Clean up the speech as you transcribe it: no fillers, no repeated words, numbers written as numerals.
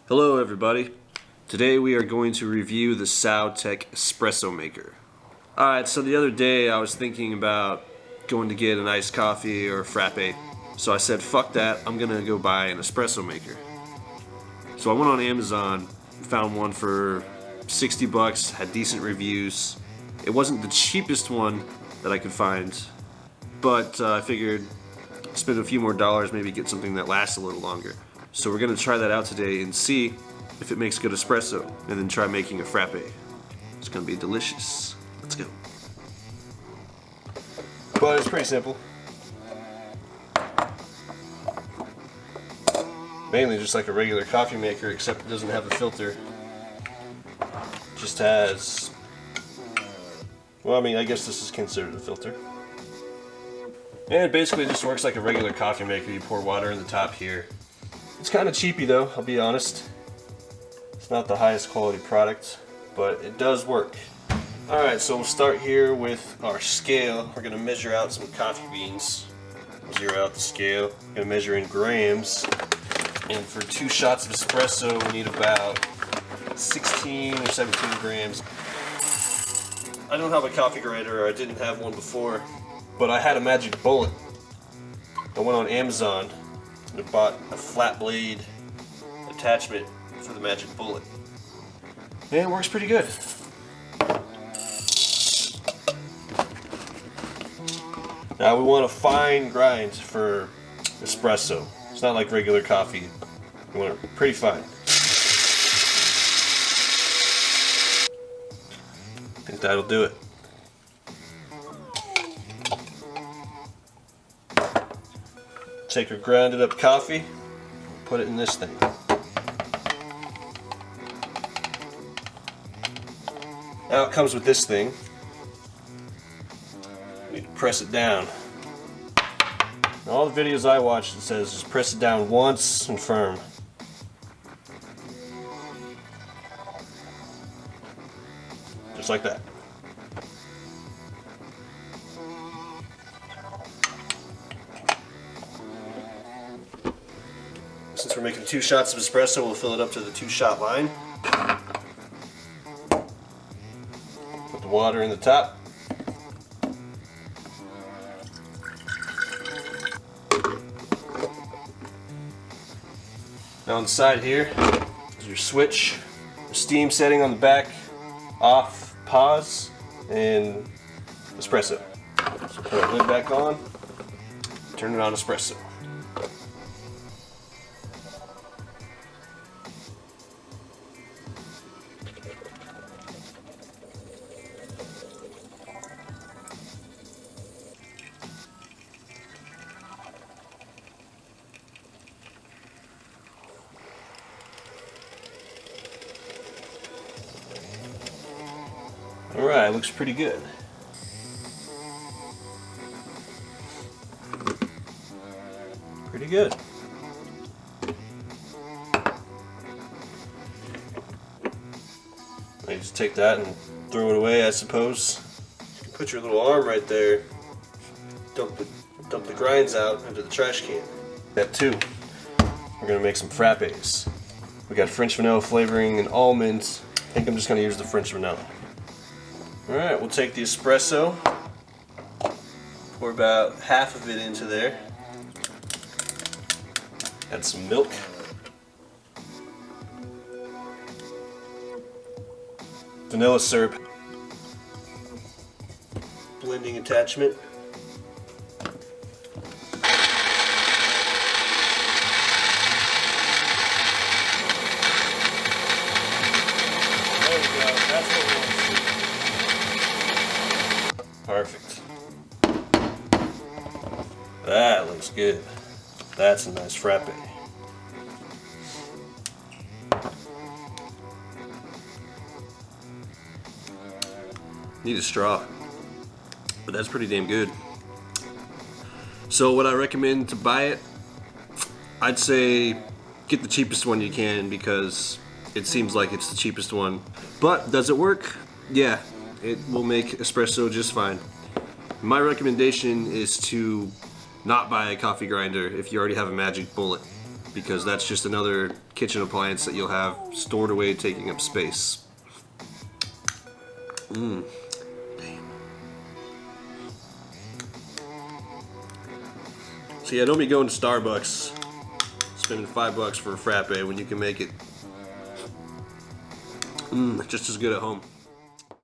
Hello everybody. Today we are going to review the Sowtech Espresso Maker. Alright, so the other day I was thinking about going to get an iced coffee or a frappe. So I said, fuck that, I'm gonna go buy an espresso maker. So I went on Amazon, found one for 60 bucks, had decent reviews. It wasn't the cheapest one that I could find, but I figured spend a few more dollars, maybe get something that lasts a little longer. So we're going to try that out today and see if it makes good espresso, and then try making a frappe. It's going to be delicious. Let's go. But it's pretty simple. Mainly just like a regular coffee maker, except it doesn't have a filter. It just has, well, I mean, I guess this is considered a filter. And it basically just works like a regular coffee maker. You pour water in the top here. It's kind of cheapy though, I'll be honest. It's not the highest quality product, but it does work. Alright, so we'll start here with our scale. We're going to measure out some coffee beans. Zero out the scale. We're going to measure in grams. And for 2 shots of espresso, we need about 16 or 17 grams. I don't have a coffee grinder, or I didn't have one before, but I had a magic bullet. I went on Amazon and bought a flat blade attachment for the magic bullet. And it works pretty good. Now we want a fine grind for espresso. It's not like regular coffee. We want it pretty fine. I think that'll do it. Take our grounded up coffee, put it in this thing. Now it comes with this thing. You need to press it down. In all the videos I watched, it says just press it down once and firm. Just like that. Since we're making 2 shots of espresso, we'll fill it up to the 2-shot line. Put the water in the top. Now on the side here is your switch. The steam setting on the back, off, pause, and espresso. So put our lid back on, turn it on espresso. Alright, looks pretty good. Pretty good. I just take that and throw it away, I suppose. You can put your little arm right there, dump the grinds out into the trash can. Step 2, we're going to make some frappes. We got French vanilla flavoring and almonds. I think I'm just going to use the French vanilla. Alright, we'll take the espresso, pour about half of it into there, add some milk, vanilla syrup, blending attachment, there we go, that's what we want to see. Perfect. That looks good. That's a nice frappe. Need a straw, but that's pretty damn good. So what I recommend to buy it, I'd say get the cheapest one you can, because it seems like it's the cheapest one. But does it work? Yeah. It will make espresso just fine. My recommendation is to not buy a coffee grinder if you already have a magic bullet. because that's just another kitchen appliance that you'll have stored away taking up space. So yeah, don't be going to Starbucks spending $5 for a frappe when you can make it just as good at home.